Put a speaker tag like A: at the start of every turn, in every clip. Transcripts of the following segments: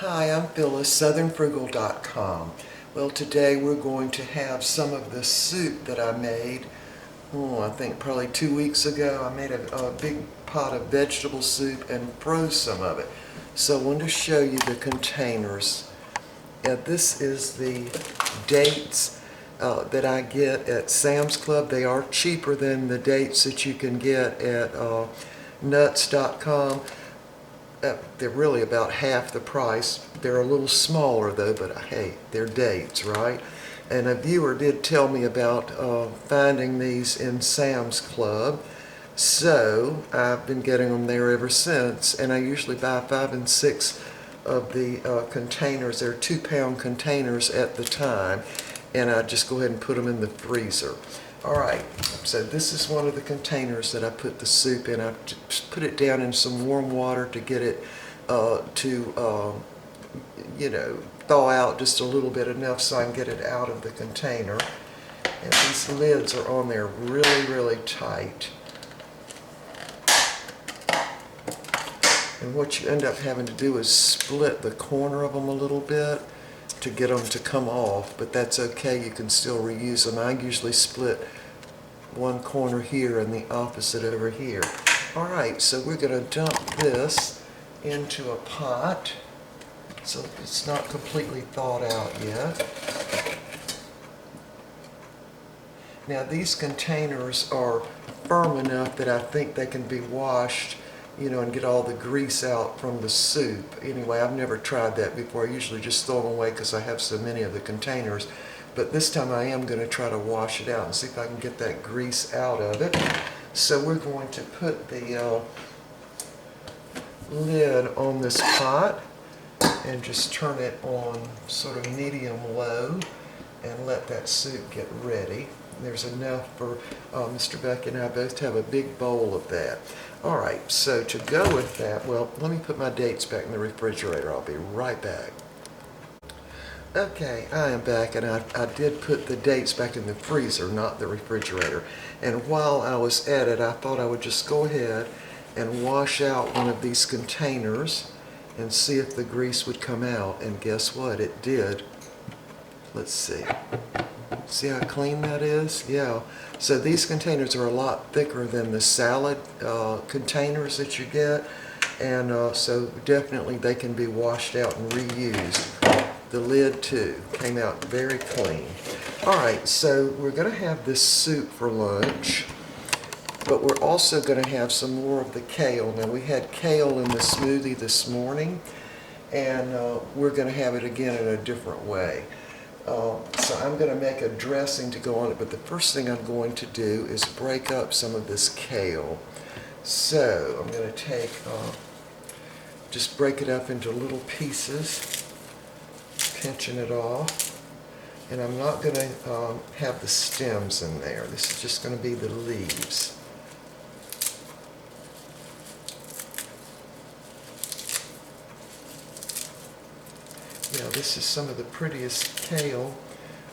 A: Hi, I'm Phyllis, southernfrugal.com. Well, today we're going to have some of the soup that I made, I think probably 2 weeks ago. I made a big pot of vegetable soup and froze some of it. So I wanted to show you the containers. This is the dates that I get at Sam's Club. They are cheaper than the dates that you can get at nuts.com. They're really about half the price. They're a little smaller though, but hey, they're dates, right? And a viewer did tell me about finding these in Sam's Club. So I've been getting them there ever since, and I usually buy 5 and 6 of the containers. They're 2-pound containers at the time, and I just go ahead and put them in the freezer. Alright, so this is one of the containers that I put the soup in. I just put it down in some warm water to get it thaw out just a little bit, enough so I can get it out of the container. And these lids are on there really, really tight. And what you end up having to do is split the corner of them a little bit to get them to come off, but that's okay, you can still reuse them. I usually split one corner here and the opposite over here. Alright, so we're going to dump this into a pot. So it's not completely thawed out yet. Now these containers are firm enough that I think they can be washed, and get all the grease out from the soup. Anyway, I've never tried that before. I usually just throw them away because I have so many of the containers. But this time I am going to try to wash it out and see if I can get that grease out of it. So we're going to put the lid on this pot and just turn it on sort of medium-low and let that soup get ready. There's enough for Mr. Beck and I both to have a big bowl of that. Alright, so to go with that, well, let me put my dates back in the refrigerator. I'll be right back. Okay, I am back, and I did put the dates back in the freezer, not the refrigerator. And while I was at it, I thought I would just go ahead and wash out one of these containers and see if the grease would come out. And guess what? It did. Let's see. See how clean that is? Yeah. So these containers are a lot thicker than the salad containers that you get, and so definitely they can be washed out and reused. The lid too came out very clean. Alright, so we're going to have this soup for lunch, but we're also going to have some more of the kale. Now we had kale in the smoothie this morning, and we're going to have it again in a different way. So I'm going to make a dressing to go on it, but the first thing I'm going to do is break up some of this kale. So I'm going to just break it up into little pieces, pinching it off, and I'm not going to have the stems in there. This is just going to be the leaves. Now this is some of the prettiest kale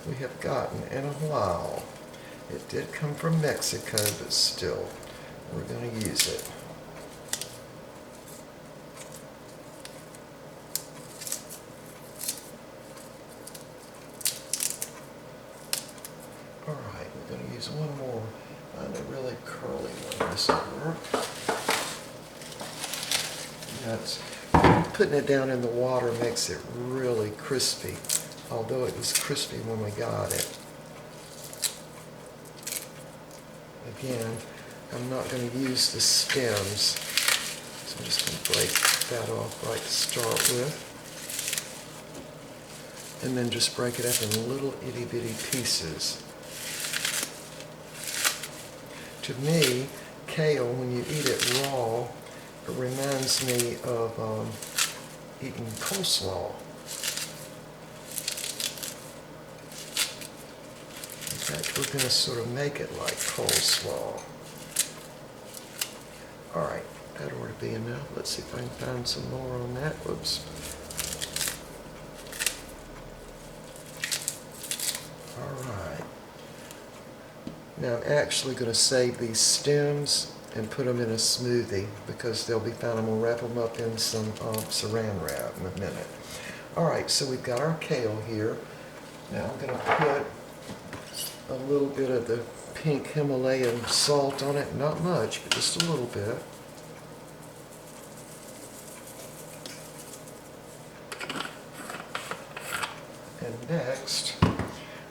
A: we have gotten in a while. It did come from Mexico, but still, we're going to use it. Alright, we're going to use one more. Find a really curly one. This will work. That's putting it down in the water makes it really crispy, although it was crispy when we got it. Again, I'm not going to use the stems, so I'm just going to break that off right to start with, and then just break it up in little itty-bitty pieces. To me, kale, when you eat it raw, it reminds me of eating coleslaw. In fact, we're going to sort of make it like coleslaw. Alright, that ought to be enough. Let's see if I can find some more on that. Whoops. Alright. Now I'm actually going to save these stems and put them in a smoothie because they'll be fine. I'm going to wrap them up in some saran wrap in a minute. All right, so we've got our kale here. Now I'm going to put a little bit of the pink Himalayan salt on it. Not much, but just a little bit. And next,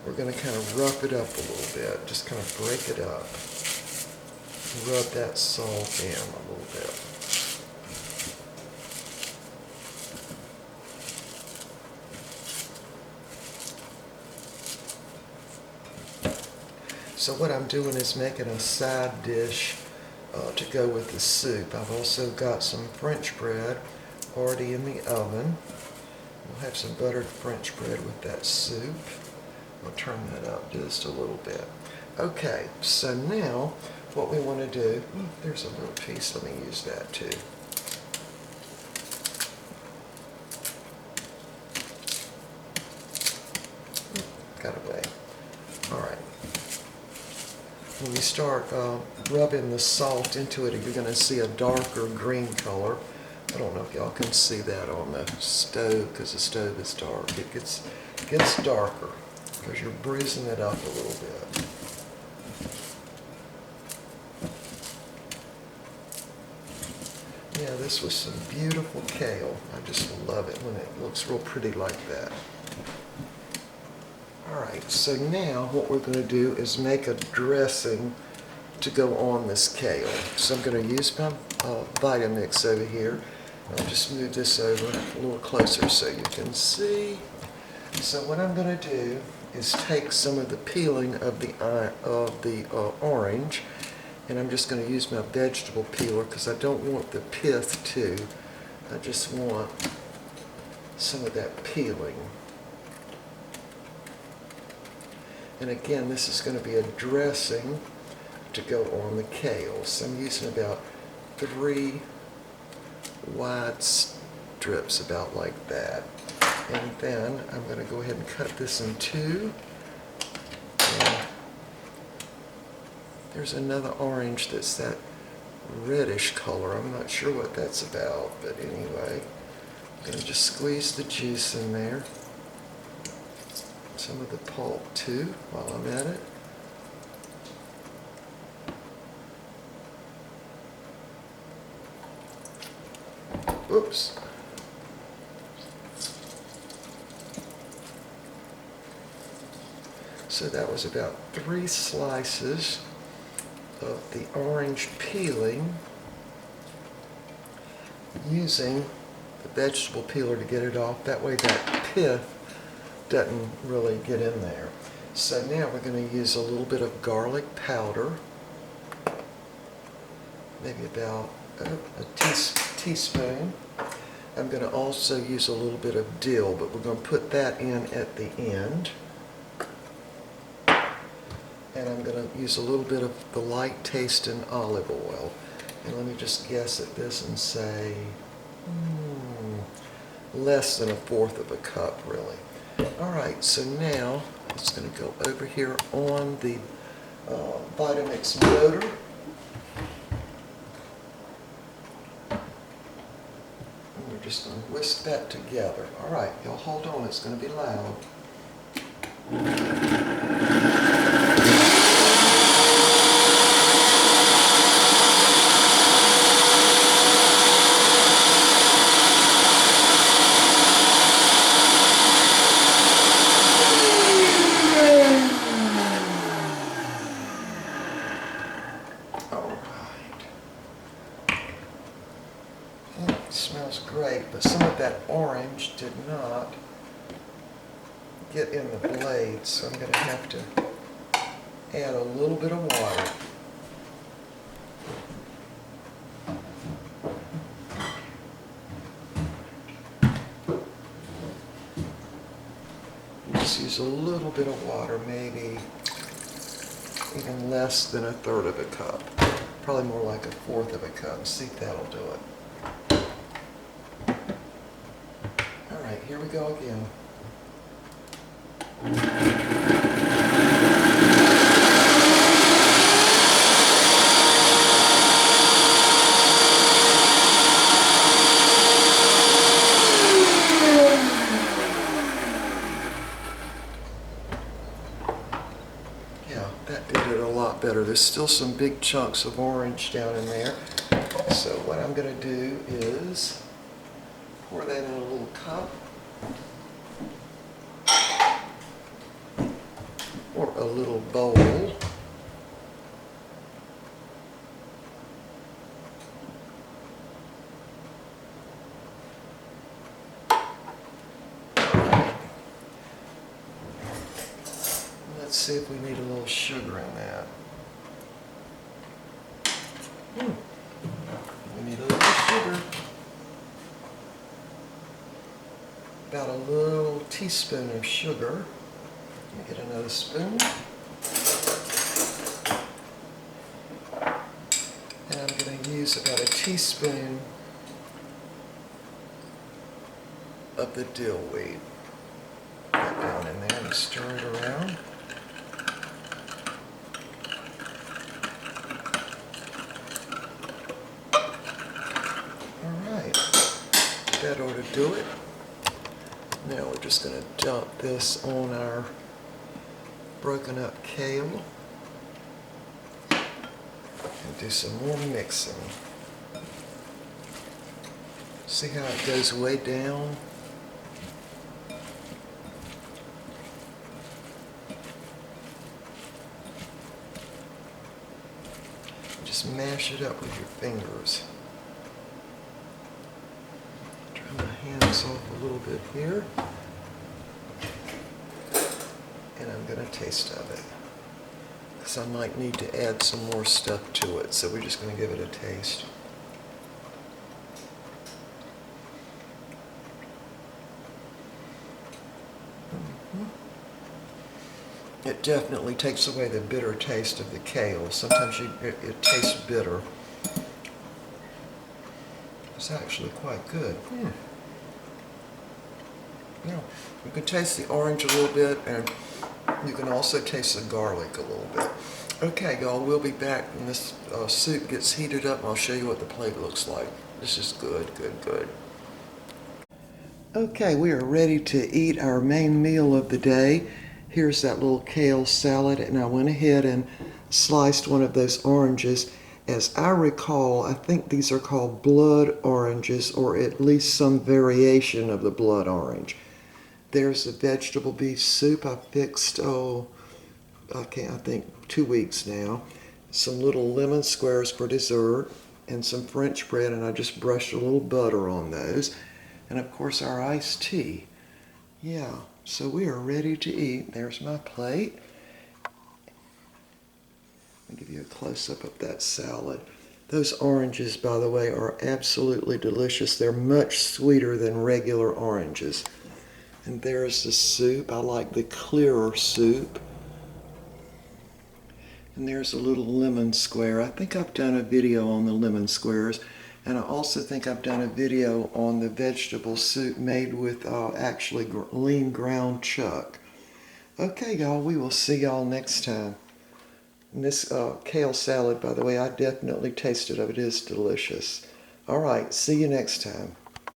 A: we're going to kind of rough it up a little bit. Just kind of break it up. Rub that salt in a little bit. So what I'm doing is making a side dish to go with the soup. I've also got some French bread already in the oven. We'll have some buttered French bread with that soup. I'll turn that up just a little bit. Okay, so now what we want to do, there's a little piece, let me use that too. Got away. All right. When we start rubbing the salt into it, you're going to see a darker green color. I don't know if y'all can see that on the stove because the stove is dark. It gets darker because you're bruising it up a little bit. Yeah, this was some beautiful kale. I just love it when it looks real pretty like that. Alright, so now what we're going to do is make a dressing to go on this kale. So I'm going to use my Vitamix over here. I'll just move this over a little closer so you can see. So what I'm going to do is take some of the peeling of the orange, and I'm just going to use my vegetable peeler because I don't want the pith too. I just want some of that peeling. And again, this is going to be a dressing to go on the kale. So I'm using about 3 wide strips, about like that. And then I'm going to go ahead and cut this in 2. There's another orange that's that reddish color. I'm not sure what that's about, but anyway, I'm going to just squeeze the juice in there. Some of the pulp too while I'm at it. Oops. So that was about 3 slices of the orange peeling, using the vegetable peeler to get it off. That way that pith doesn't really get in there. So now we're going to use a little bit of garlic powder, maybe about a teaspoon. I'm going to also use a little bit of dill, but we're going to put that in at the end. And I'm going to use a little bit of the light tasting olive oil. And let me just guess at this and say less than 1/4 of a cup, really. Alright, so now it's going to go over here on the Vitamix motor. And we're just going to whisk that together. Alright, y'all hold on, it's going to be loud. Smells great, but some of that orange did not get in the blade, so I'm going to have to add a little bit of water. Just use a little bit of water, maybe even less than 1/3 of a cup. Probably more like 1/4 of a cup. See if that'll do it. Alright, here we go again. better. There's still some big chunks of orange down in there. So what I'm going to do is pour that in a little cup or a little bowl. Let's see if we need a little sugar in that. We need a little sugar. About a little teaspoon of sugar. Let me get another spoon. And I'm going to use about a teaspoon of the dill weed. Put that down in there and stir it around. Alright, that ought to do it. Now we're just going to dump this on our broken up kale and do some more mixing. See how it goes way down? Just mash it up with your fingers. Dry my hands off a little bit here. And I'm going to taste of it. Because I might need to add some more stuff to it. So we're just going to give it a taste. It definitely takes away the bitter taste of the kale. Sometimes it tastes bitter. It's actually quite good. Yeah, you can taste the orange a little bit, and you can also taste the garlic a little bit. Okay, y'all, we'll be back when this soup gets heated up, and I'll show you what the plate looks like. This is good, good, good. Okay, we are ready to eat our main meal of the day. Here's that little kale salad, and I went ahead and sliced one of those oranges. As I recall, I think these are called blood oranges, or at least some variation of the blood orange. There's the vegetable beef soup I fixed, I think 2 weeks now. Some little lemon squares for dessert, and some French bread, and I just brushed a little butter on those. And of course our iced tea. Yeah, so we are ready to eat. There's my plate. I'll give you a close-up of that salad. Those oranges, by the way, are absolutely delicious. They're much sweeter than regular oranges. And there's the soup. I like the clearer soup. And there's a little lemon square. I think I've done a video on the lemon squares. And I also think I've done a video on the vegetable soup made with actually lean ground chuck. Okay, y'all, we will see y'all next time. And this kale salad, by the way, I definitely tasted it. It is delicious. All right, see you next time.